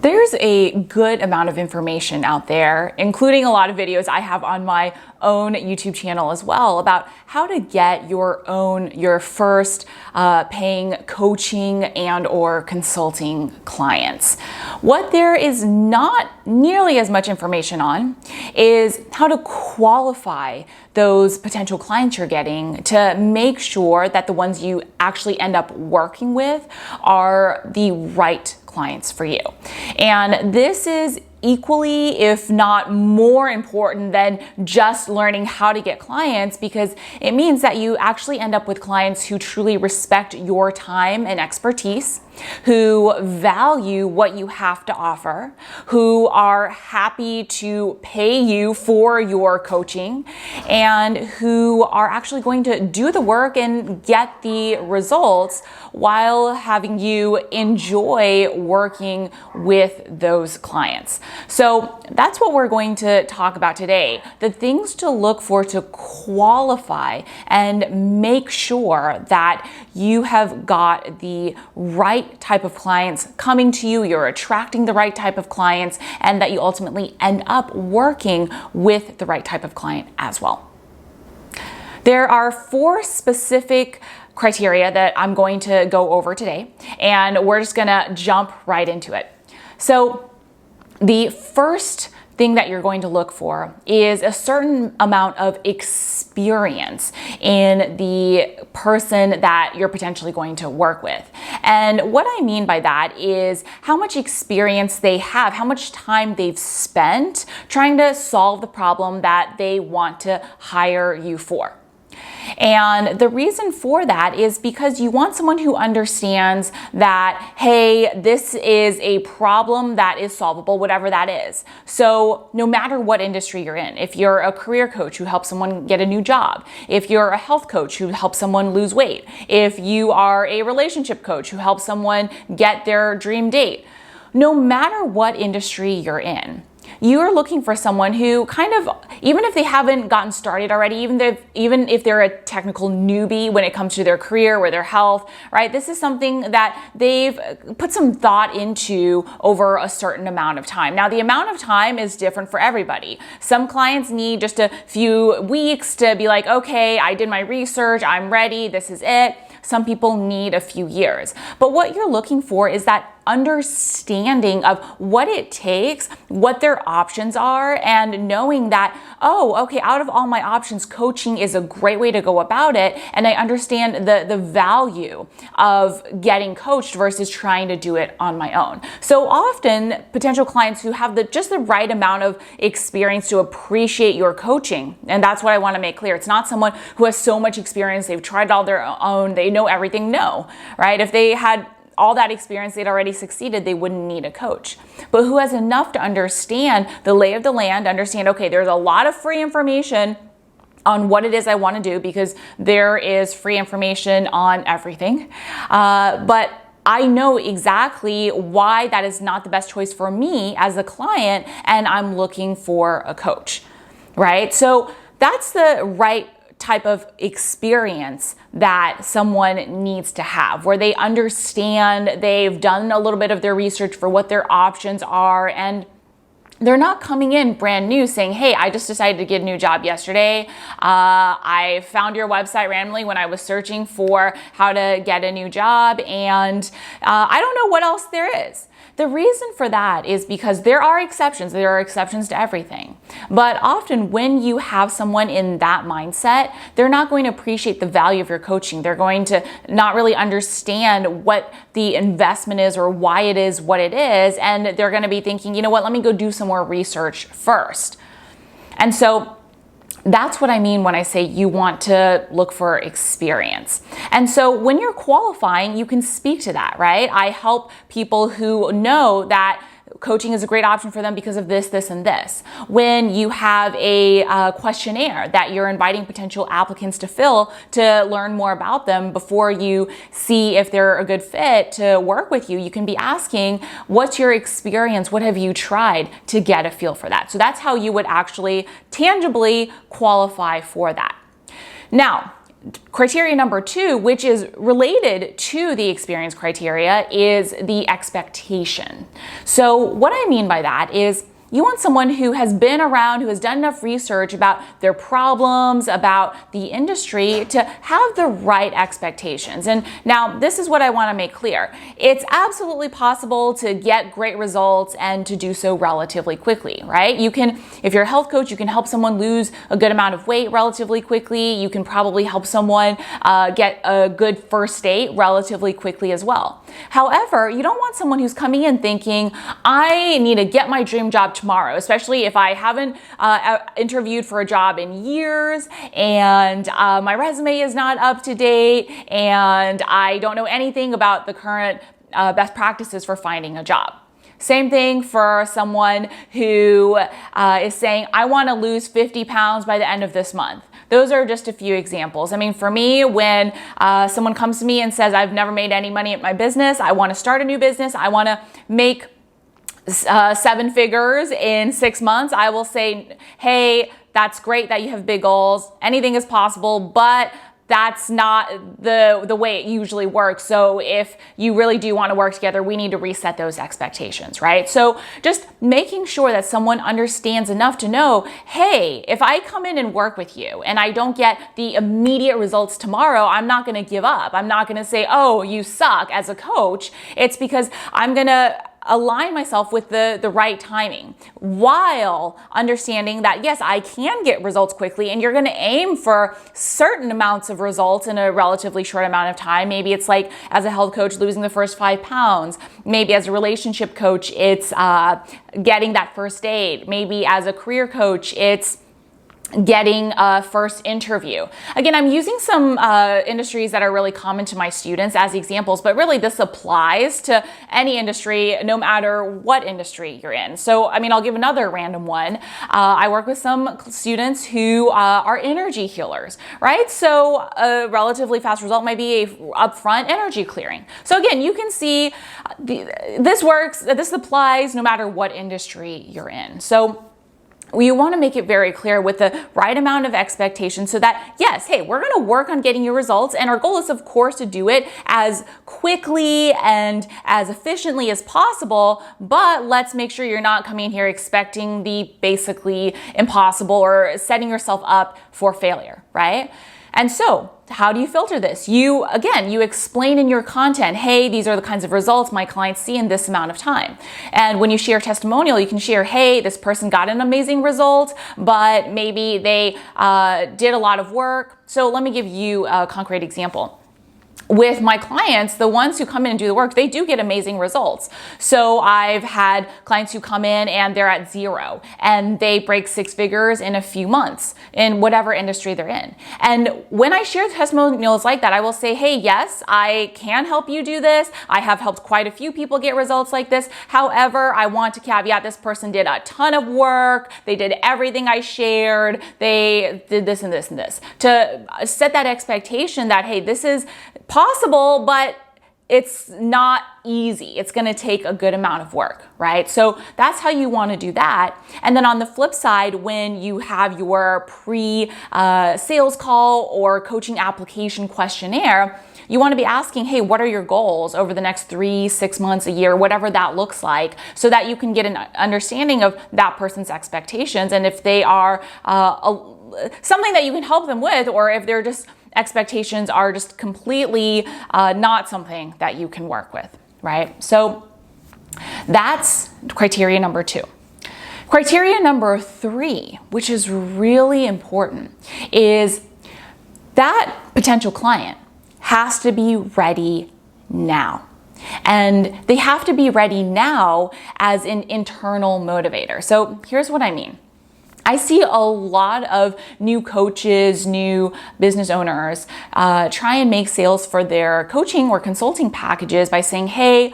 There's a good amount of information out there, including a lot of videos I have on my own YouTube channel as well, about how to get your first paying coaching and or consulting clients. What there is not nearly as much information on is how to qualify those potential clients you're getting to make sure that the ones you actually end up working with are the right clients for you. And this is equally, if not more important than just learning how to get clients, because it means that you actually end up with clients who truly respect your time and expertise, who value what you have to offer, who are happy to pay you for your coaching, and who are actually going to do the work and get the results while having you enjoy working with those clients. So that's what we're going to talk about today. The things to look for to qualify and make sure that you have got the right type of clients coming to you, you're attracting the right type of clients, and that you ultimately end up working with the right type of client as well. There are 4 specific criteria that I'm going to go over today, and we're just gonna jump right into it. So the first thing that you're going to look for is a certain amount of experience in the person that you're potentially going to work with. And what I mean by that is how much experience they have, how much time they've spent trying to solve the problem that they want to hire you for. And the reason for that is because you want someone who understands that, hey, this is a problem that is solvable, whatever that is. So no matter what industry you're in, if you're a career coach who helps someone get a new job, if you're a health coach who helps someone lose weight, if you are a relationship coach who helps someone get their dream date, no matter what industry you're in, you are looking for someone who kind of, even if they haven't gotten started already, even if they're a technical newbie when it comes to their career or their health, right? This is something that they've put some thought into over a certain amount of time. Now, the amount of time is different for everybody. Some clients need just a few weeks to be like, okay, I did my research, I'm ready, this is it. Some people need a few years. But what you're looking for is that understanding of what it takes, what their options are, and knowing that, oh, okay, out of all my options, coaching is a great way to go about it. And I understand the value of getting coached versus trying to do it on my own. So often, potential clients who have just the right amount of experience to appreciate your coaching, and that's what I want to make clear. It's not someone who has so much experience, they've tried all their own, they know everything. No, right? If they had all that experience, they'd already succeeded, they wouldn't need a coach. But who has enough to understand the lay of the land, understand, okay, there's a lot of free information on what it is I want to do, because there is free information on everything. But I know exactly why that is not the best choice for me as a client, and I'm looking for a coach, right? So that's the right type of experience that someone needs to have, where they understand, they've done a little bit of their research for what their options are, and they're not coming in brand new saying, hey, I just decided to get a new job yesterday. I found your website randomly when I was searching for how to get a new job, and I don't know what else there is. The reason for that is because there are exceptions. There are exceptions to everything. But often when you have someone in that mindset, they're not going to appreciate the value of your coaching. They're going to not really understand what the investment is or why it is what it is. And they're going to be thinking, you know what, let me go do some more research first. And so that's what I mean when I say you want to look for experience. And so when you're qualifying, you can speak to that, right? I help people who know that coaching is a great option for them because of this, this, and this. When you have a questionnaire that you're inviting potential applicants to fill to learn more about them before you see if they're a good fit to work with you, you can be asking, what's your experience? What have you tried, to get a feel for that? So that's how you would actually tangibly qualify for that. Now, criteria number 2, which is related to the experience criteria, is the expectation. So what I mean by that is you want someone who has been around, who has done enough research about their problems, about the industry, to have the right expectations. And now this is what I want to make clear. It's absolutely possible to get great results and to do so relatively quickly, right? You can, if you're a health coach, you can help someone lose a good amount of weight relatively quickly. You can probably help someone get a good first date relatively quickly as well. However, you don't want someone who's coming in thinking, I need to get my dream job tomorrow, especially if I haven't interviewed for a job in years and my resume is not up to date and I don't know anything about the current best practices for finding a job. Same thing for someone who is saying, I want to lose 50 pounds by the end of this month. Those are just a few examples. I mean, for me, when someone comes to me and says, I've never made any money at my business, I want to start a new business, I want to make 7 figures in 6 months, I will say, hey, that's great that you have big goals. Anything is possible, but that's not the way it usually works. So if you really do want to work together, we need to reset those expectations, right? So just making sure that someone understands enough to know, hey, if I come in and work with you and I don't get the immediate results tomorrow, I'm not going to give up. I'm not going to say, oh, you suck as a coach. It's because I'm going to align myself with the right timing, while understanding that, yes, I can get results quickly, and you're going to aim for certain amounts of results in a relatively short amount of time. Maybe it's like, as a health coach, losing the first 5 pounds. Maybe as a relationship coach, it's getting that first date. Maybe as a career coach, it's getting a first interview. Again, I'm using some industries that are really common to my students as examples, but really this applies to any industry, no matter what industry you're in. So, I mean, I'll give another random one. I work with some students who are energy healers, right? So a relatively fast result might be a upfront energy clearing. So again, you can see this works, this applies no matter what industry you're in. So you want to make it very clear with the right amount of expectation so that, yes, hey, we're going to work on getting your results. And our goal is, of course, to do it as quickly and as efficiently as possible. But let's make sure you're not coming here expecting the basically impossible or setting yourself up for failure, right? And so how do you filter this? You explain in your content, hey, these are the kinds of results my clients see in this amount of time. And when you share testimonial, you can share, hey, this person got an amazing result, but maybe they did a lot of work. So let me give you a concrete example. With my clients, the ones who come in and do the work, they do get amazing results. So I've had clients who come in and they're at 0 and they break 6 figures in a few months in whatever industry they're in. And when I share testimonials like that, I will say, hey, yes, I can help you do this. I have helped quite a few people get results like this. However, I want to caveat, this person did a ton of work. They did everything I shared. They did this and this and this, to set that expectation that, hey, this is possible, but it's not easy. It's going to take a good amount of work, right? So that's how you want to do that. And then on the flip side, when you have your pre-sales call or coaching application questionnaire, you want to be asking, hey, what are your goals over the next 3, 6 months, a year, whatever that looks like, so that you can get an understanding of that person's expectations, and if they are something that you can help them with, or if they're just expectations are just completely not something that you can work with, right? So that's criteria number 2. Criteria number 3, which is really important, is that potential client has to be ready now. And they have to be ready now as an internal motivator. So here's what I mean. I see a lot of new coaches, new business owners try and make sales for their coaching or consulting packages by saying, hey,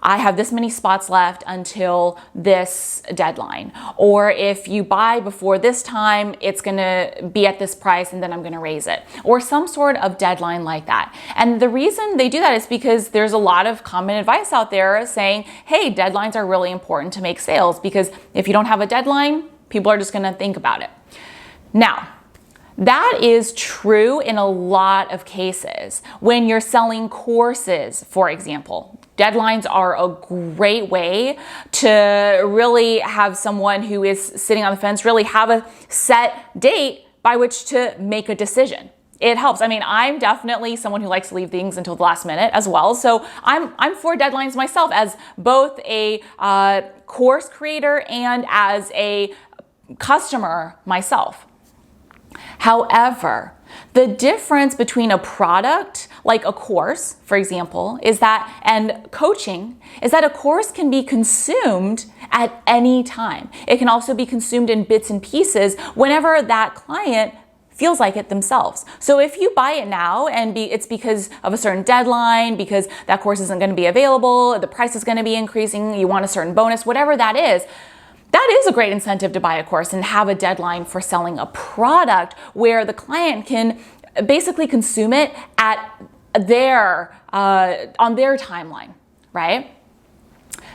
I have this many spots left until this deadline. Or if you buy before this time, it's gonna be at this price and then I'm gonna raise it. Or some sort of deadline like that. And the reason they do that is because there's a lot of common advice out there saying, hey, deadlines are really important to make sales, because if you don't have a deadline, people are just gonna think about it. Now, That is true in a lot of cases. When you're selling courses, for example, deadlines are a great way to really have someone who is sitting on the fence really have a set date by which to make a decision. It helps. I mean, I'm definitely someone who likes to leave things until the last minute as well. So I'm for deadlines myself as both a course creator and as a customer myself. However, the difference between a product like a course, for example, and coaching is that a course can be consumed at any time. It can also be consumed in bits and pieces whenever that client feels like it themselves. So if you buy it now and it's because of a certain deadline, because that course isn't going to be available, the price is going to be increasing, you want a certain bonus, whatever that is a a great incentive to buy a course and have a deadline for selling a product where the client can basically consume it at on their timeline, right?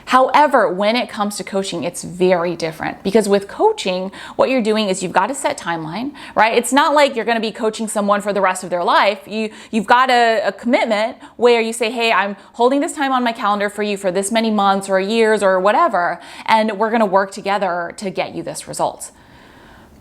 However, when it comes to coaching, it's very different because with coaching, what you're doing is you've got a set timeline, right? It's not like you're going to be coaching someone for the rest of their life. You've got a commitment where you say, hey, I'm holding this time on my calendar for you for this many months or years or whatever, and we're going to work together to get you this result.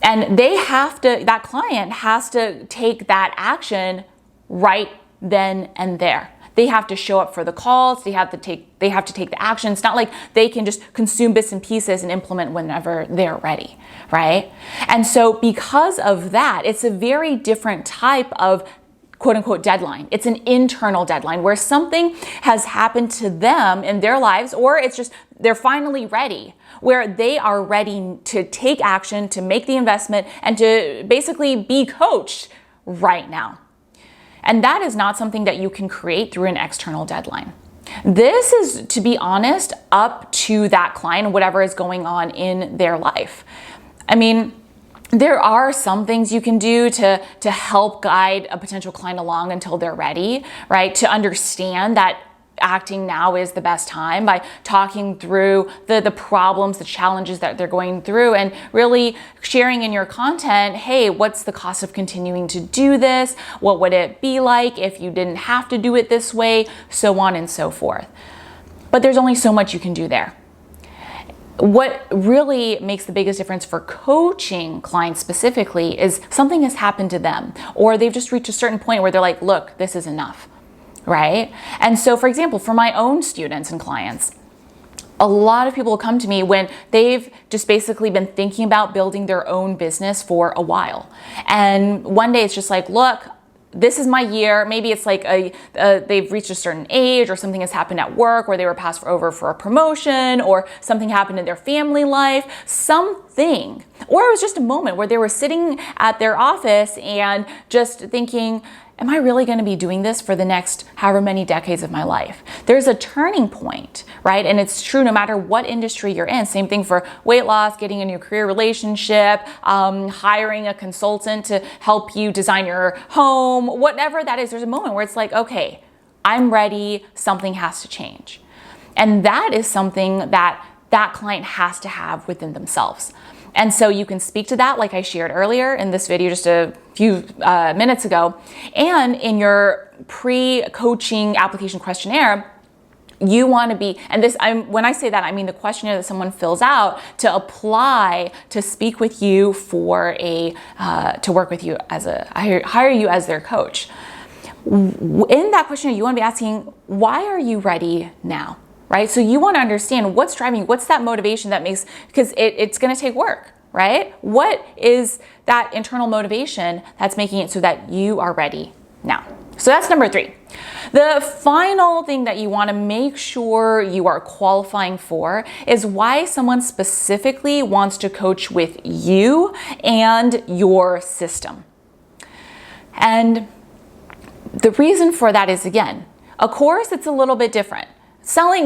And that client has to take that action right then and there. They have to show up for the calls. They have to take the action. It's not like they can just consume bits and pieces and implement whenever they're ready, right? And so because of that, it's a very different type of quote unquote deadline. It's an internal deadline where something has happened to them in their lives, or it's just they're finally ready, where they are ready to take action, to make the investment, and to basically be coached right now. And that is not something that you can create through an external deadline. This is, to be honest, up to that client, whatever is going on in their life. I mean, there are some things you can do to help guide a potential client along until they're ready, right? To understand that acting now is the best time by talking through the problems, the challenges that they're going through, and really sharing in your content, hey, what's the cost of continuing to do this? What would it be like if you didn't have to do it this way? So on and so forth. But there's only so much you can do there. What really makes the biggest difference for coaching clients specifically is something has happened to them, or they've just reached a certain point where they're like, look, this is enough. Right? And so, for example, for my own students and clients, a lot of people will come to me when they've just basically been thinking about building their own business for a while. And one day it's just like, look, this is my year. Maybe it's like they've reached a certain age, or something has happened at work where they were passed over for a promotion, or something happened in their family life, something. Or it was just a moment where they were sitting at their office and just thinking, am I really going to be doing this for the next however many decades of my life? There's a turning point, right? And it's true no matter what industry you're in. Same thing for weight loss, getting a new career relationship, hiring a consultant to help you design your home, whatever that is. There's a moment where it's like, okay, I'm ready. Something has to change. And that is something that client has to have within themselves. And so you can speak to that like I shared earlier in this video just a few minutes ago. And in your pre-coaching application questionnaire, you want to be, and when I say that, I mean the questionnaire that someone fills out to apply to speak with you for to work with you hire you as their coach. In that questionnaire, you want to be asking, why are you ready now? Right? So you want to understand what's driving you, what's that motivation that makes, because it's going to take work, right? What is that internal motivation that's making it so that you are ready now? So that's number 3. The final thing that you want to make sure you are qualifying for is why someone specifically wants to coach with you and your system. And the reason for that is, again, of course, it's a little bit different.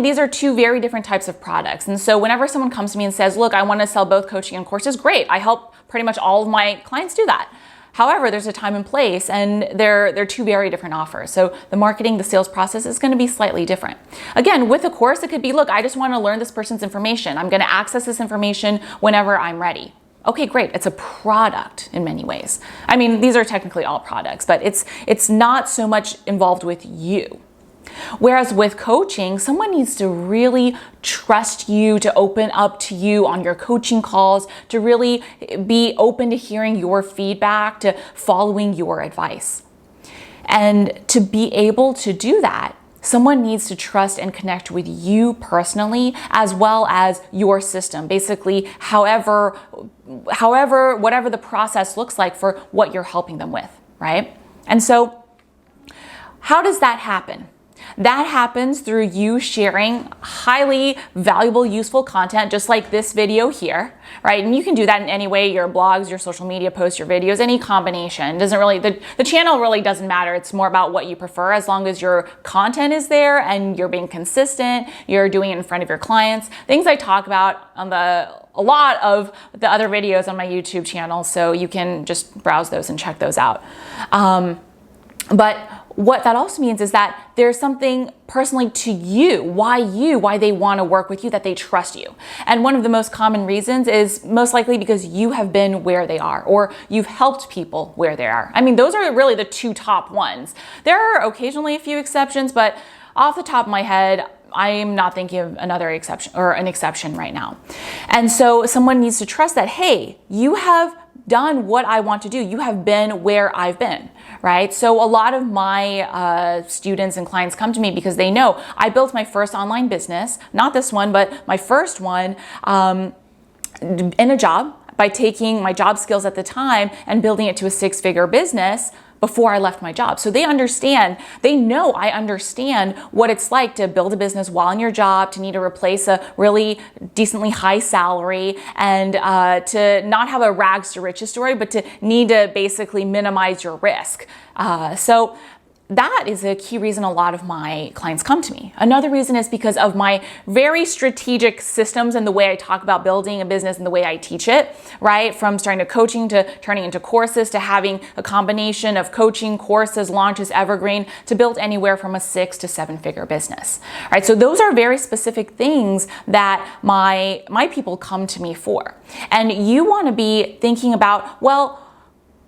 These are two very different types of products. And so whenever someone comes to me and says, look, I want to sell both coaching and courses, great. I help pretty much all of my clients do that. However, there's a time and place, and they're two very different offers. So the marketing, the sales process is going to be slightly different. Again, with a course, it could be, look, I just want to learn this person's information. I'm going to access this information whenever I'm ready. Okay, great. It's a product in many ways. I mean, these are technically all products, but it's not so much involved with you. Whereas with coaching, someone needs to really trust you, to open up to you on your coaching calls, to really be open to hearing your feedback, to following your advice. And to be able to do that, someone needs to trust and connect with you personally, as well as your system. Basically, whatever the process looks like for what you're helping them with, right? And so how does that happen? That happens through you sharing highly valuable, useful content, just like this video here, right? And you can do that in any way, your blogs, your social media posts, your videos, any combination. Doesn't really, the channel really doesn't matter. It's more about what you prefer, as long as your content is there and you're being consistent, you're doing it in front of your clients. Things I talk about on a lot of the other videos on my YouTube channel, so you can just browse those and check those out. But what that also means is that there's something personally to you, why they want to work with you, that they trust you. And one of the most common reasons is most likely because you have been where they are, or you've helped people where they are. I mean, those are really the two top ones. There are occasionally a few exceptions, but off the top of my head, I am not thinking of another exception or an exception right now. And so someone needs to trust that, hey, you have done what I want to do. You have been where I've been, right? So a lot of my students and clients come to me because they know I built my first online business, not this one, but my first one in a job, by taking my job skills at the time and building it to a six-figure business before I left my job. So they know I understand what it's like to build a business while in your job, to need to replace a really decently high salary, and to not have a rags to riches story, but to need to basically minimize your risk. So that is a key reason a lot of my clients come to me. Another reason is because of my very strategic systems and the way I talk about building a business and the way I teach it, right? From starting to coaching to turning into courses to having a combination of coaching, courses, launches, evergreen, to build anywhere from a 6 to 7 figure business, right? So those are very specific things that my people come to me for. And you want to be thinking about, well,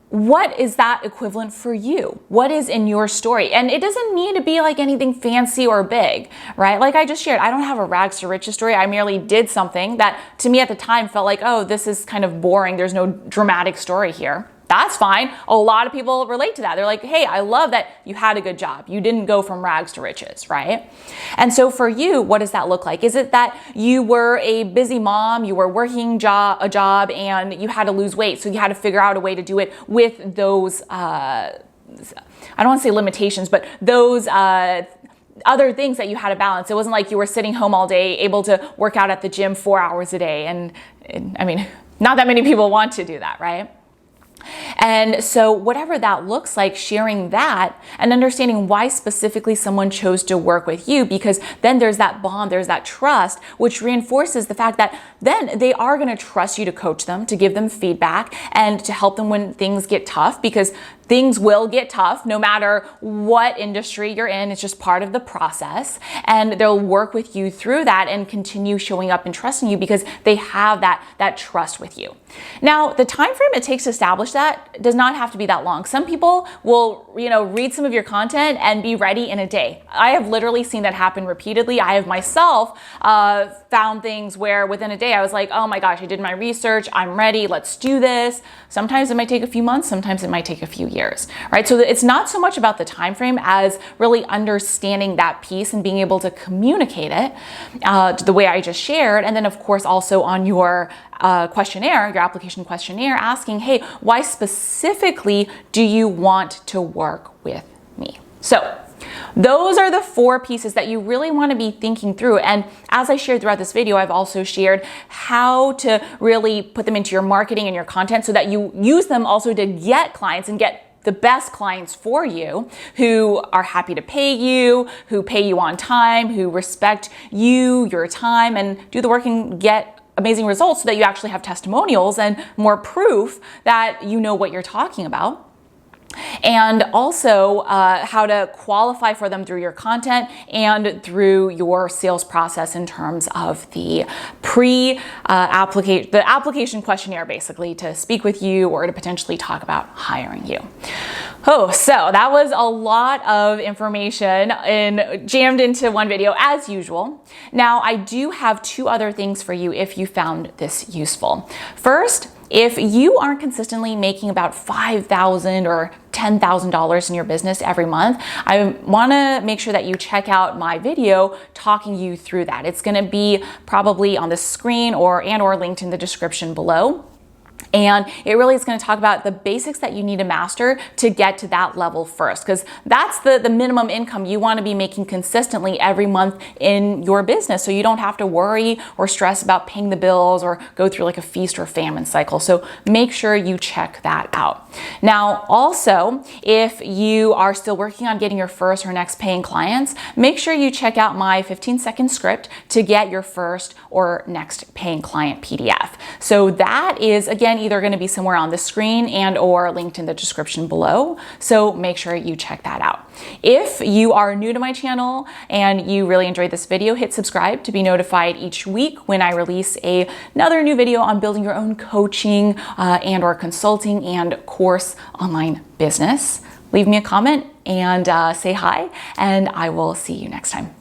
what is that equivalent for you? What is in your story? And it doesn't need to be like anything fancy or big, right? Like I just shared, I don't have a rags to riches story. I merely did something that to me at the time felt like, oh, this is kind of boring. There's no dramatic story here. That's fine. A lot of people relate to that. They're like, hey, I love that you had a good job. You didn't go from rags to riches, right? And so for you, what does that look like? Is it that you were a busy mom, you were working a job, and you had to lose weight, so you had to figure out a way to do it with those, I don't want to say limitations, but those other things that you had to balance? It wasn't like you were sitting home all day, able to work out at the gym 4 hours a day. And I mean, not that many people want to do that, right? And so whatever that looks like, sharing that and understanding why specifically someone chose to work with you, because then there's that bond, there's that trust, which reinforces the fact that then they are going to trust you to coach them, to give them feedback, and to help them when things get tough, because things will get tough no matter what industry you're in. It's just part of the process. And they'll work with you through that and continue showing up and trusting you because they have that trust with you. Now, the time frame it takes to establish that does not have to be that long. Some people will, read some of your content and be ready in a day. I have literally seen that happen repeatedly. I have myself found things where within a day I was like, oh my gosh, I did my research. I'm ready. Let's do this. Sometimes it might take a few months. Sometimes it might take a few years, right? So it's not so much about the time frame as really understanding that piece and being able to communicate it the way I just shared. And then of course also on your questionnaire, your application questionnaire, asking, hey, why specifically do you want to work with me? So those are the 4 pieces that you really want to be thinking through. And as I shared throughout this video, I've also shared how to really put them into your marketing and your content so that you use them also to get clients and get the best clients for you, who are happy to pay you, who pay you on time, who respect you, your time, and do the work and get amazing results so that you actually have testimonials and more proof that you know what you're talking about. and also how to qualify for them through your content and through your sales process in terms of the application questionnaire, basically, to speak with you or to potentially talk about hiring you. Oh, so that was a lot of information jammed into one video as usual. Now, I do have two other things for you if you found this useful. First, if you aren't consistently making about $5,000 or $10,000 in your business every month, I want to make sure that you check out my video talking you through that. It's going to be probably on the screen or linked in the description below. And it really is going to talk about the basics that you need to master to get to that level first, because that's the minimum income you want to be making consistently every month in your business, so you don't have to worry or stress about paying the bills or go through like a feast or famine cycle. So make sure you check that out. Now, also, if you are still working on getting your first or next paying clients, make sure you check out my 15-second script to get your first or next paying client PDF. So that is, again, either going to be somewhere on the screen or linked in the description below. So make sure you check that out. If you are new to my channel and you really enjoyed this video, hit subscribe to be notified each week when I release another new video on building your own coaching or consulting and course online business. Leave me a comment and say hi, and I will see you next time.